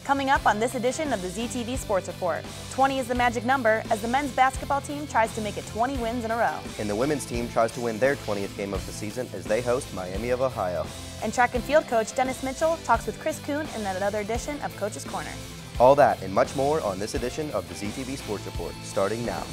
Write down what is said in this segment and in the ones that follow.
Coming up on this edition of the ZTV Sports Report, 20 is the magic number as the men's basketball team tries to make it 20 wins in a row. And the women's team tries to win their 20th game of the season as they host Miami of Ohio. And track and field coach Dennis Mitchell talks with Chris Coon in another edition of Coach's Corner. All that and much more on this edition of the ZTV Sports Report, starting now.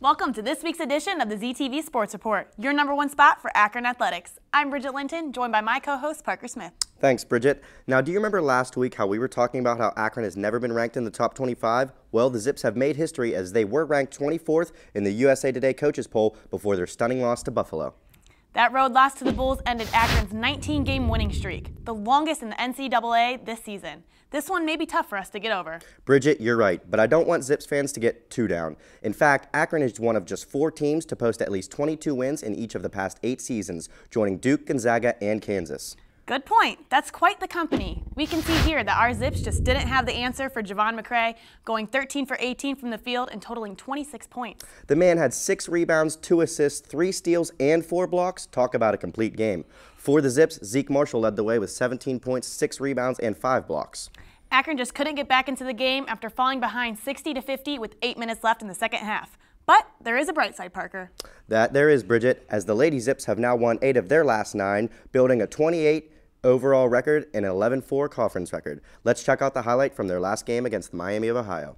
Welcome to this week's edition of the ZTV Sports Report, your #1 spot for Akron Athletics. I'm Bridget Linton, joined by my co-host Parker Smith. Thanks, Bridget. Now, do you remember last week how we were talking about how Akron has never been ranked in the top 25? Well, the Zips have made history as they were ranked 24th in the USA Today coaches poll before their stunning loss to Buffalo. That road loss to the Bulls ended Akron's 19-game winning streak, the longest in the NCAA this season. This one may be tough for us to get over. Bridget, you're right, but I don't want Zips fans to get too down. In fact, Akron is one of just 4 teams to post at least 22 wins in each of the past 8 seasons, joining Duke, Gonzaga, and Kansas. Good point. That's quite the company. We can see here that our Zips just didn't have the answer for Javon McCray, going 13 for 18 from the field and totaling 26 points. The man had 6 rebounds, 2 assists, 3 steals, and 4 blocks. Talk about a complete game. For the Zips, Zeke Marshall led the way with 17 points, 6 rebounds, and 5 blocks. Akron just couldn't get back into the game after falling behind 60-50 with 8 minutes left in the second half. But there is a bright side, Parker. That there is, Bridget, as the Lady Zips have now won 8 of their last 9, building a 28 overall record and an 11-4 conference record. Let's check out the highlight from their last game against the Miami of Ohio.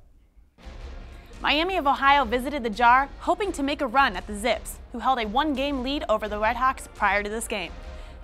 Miami of Ohio visited the Jar, hoping to make a run at the Zips, who held a 1-game lead over the Redhawks prior to this game.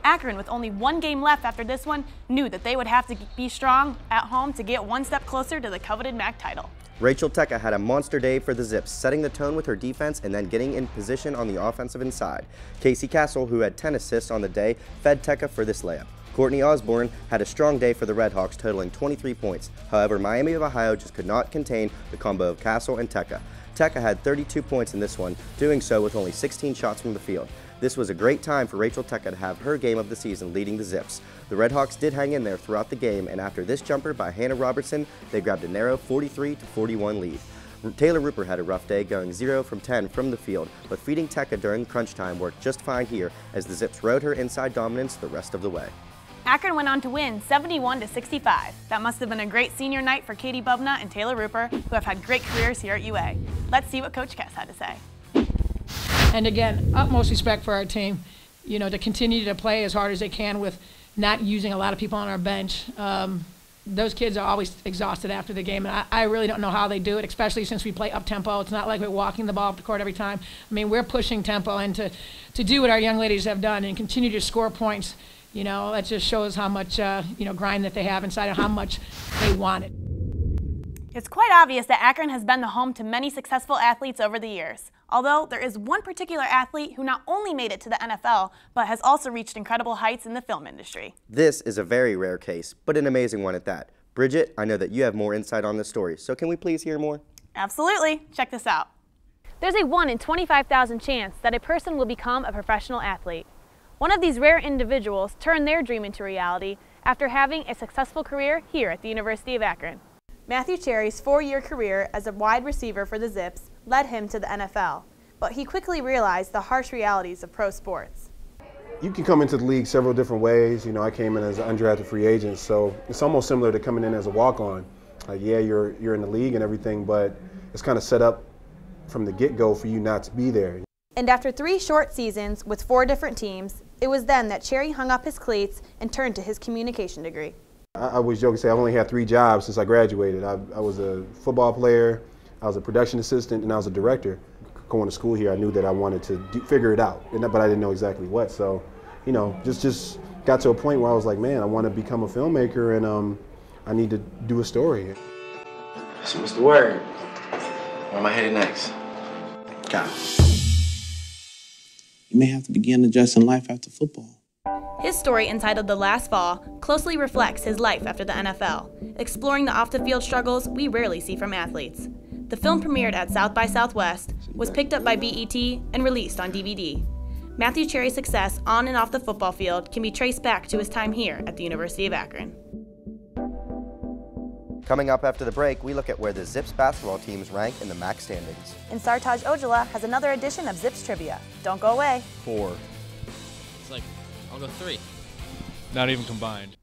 Akron, with only 1 game left after this one, knew that they would have to be strong at home to get 1 step closer to the coveted MAC title. Rachel Tecca had a monster day for the Zips, setting the tone with her defense and then getting in position on the offensive inside. Casey Castle, who had 10 assists on the day, fed Tecca for this layup. Courtney Osborne had a strong day for the Redhawks, totaling 23 points. However, Miami of Ohio just could not contain the combo of Castle and Tecca. Tecca had 32 points in this one, doing so with only 16 shots from the field. This was a great time for Rachel Tecca to have her game of the season leading the Zips. The Redhawks did hang in there throughout the game, and after this jumper by Hannah Robertson, they grabbed a narrow 43-41 lead. Taylor Rupert had a rough day, going 0 from 10 from the field, but feeding Tecca during crunch time worked just fine here as the Zips rode her inside dominance the rest of the way. Akron went on to win 71-65. That must have been a great senior night for Katie Bubna and Taylor Rupert, who have had great careers here at UA. Let's see what Coach Kess had to say. And again, utmost respect for our team, you know, to continue to play as hard as they can with not using a lot of people on our bench. Those kids are always exhausted after the game, and I really don't know how they do it, especially since we play up-tempo. It's not like we're walking the ball up the court every time. I mean, we're pushing tempo, and to do what our young ladies have done and continue to score points, you know, that just shows how much, grind that they have inside and how much they want it. It's quite obvious that Akron has been the home to many successful athletes over the years. Although there is one particular athlete who not only made it to the NFL, but has also reached incredible heights in the film industry. This is a very rare case, but an amazing one at that. Bridget, I know that you have more insight on this story, so can we please hear more? Absolutely. Check this out. There's a 1 in 25,000 chance that a person will become a professional athlete. One of these rare individuals turned their dream into reality after having a successful career here at the University of Akron. Matthew Cherry's 4-year career as a wide receiver for the Zips led him to the NFL, but he quickly realized the harsh realities of pro sports. You can come into the league several different ways. You know, I came in as an undrafted free agent, so it's almost similar to coming in as a walk-on. Like, yeah, you're in the league and everything, but it's kind of set up from the get-go for you not to be there. And after 3 short seasons with 4 different teams, it was then that Cherry hung up his cleats and turned to his communication degree. I always joke and say I've only had 3 jobs since I graduated. I was a football player, I was a production assistant, and I was a director. Going to school here, I knew that I wanted to figure it out, but I didn't know exactly what. So, you know, just got to a point where I was like, man, I want to become a filmmaker, and I need to do a story. So what's the word? Where am I headed next? God. You may have to begin adjusting life after football. His story, entitled The Last Fall, closely reflects his life after the NFL, exploring the off-the-field struggles we rarely see from athletes. The film premiered at South by Southwest, was picked up by BET, and released on DVD. Matthew Cherry's success on and off the football field can be traced back to his time here at the University of Akron. Coming up after the break, we look at where the Zips basketball teams rank in the MAC standings. And Sartaj Ojala has another edition of Zips Trivia. Don't go away. 4. It's like, I'll go 3. Not even combined.